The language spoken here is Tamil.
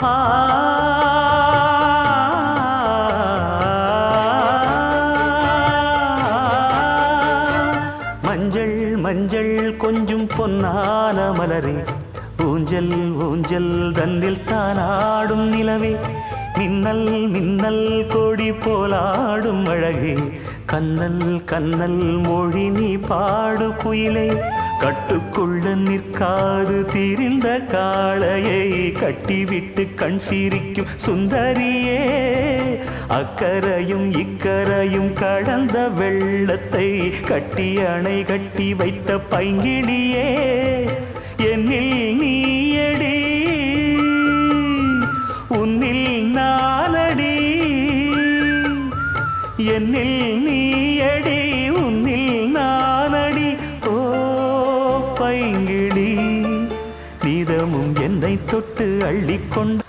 ஆ மஞ்சள் மஞ்சள் கொஞ்சம் பொன்னான மலரே ஊஞ்சல் ஊஞ்சல் தன்னில் தானாடும் நிலவே மின்னல் மின்னல் கொடி போலாடும் அழகே கண்ணல் கண்ணல் மொழி நீ பாடு குயிலே கட்டுக்குள்ள நிற்காது தீரிந்த காளையை கட்டிவிட்டு கண் சிரிக்கும் சுந்தரியே அக்கரையும் இக்கரையும் கடந்த வெள்ளத்தை கட்டி அணை கட்டி வைத்த பைங்கிளியே என்னில் நீயடி உன்னில் நானடி என்னில் நீயடி உன்னில் நானடி ஓ பைங்கிளி நீதமும் என்னை தொட்டு அள்ளிக்கொண்ட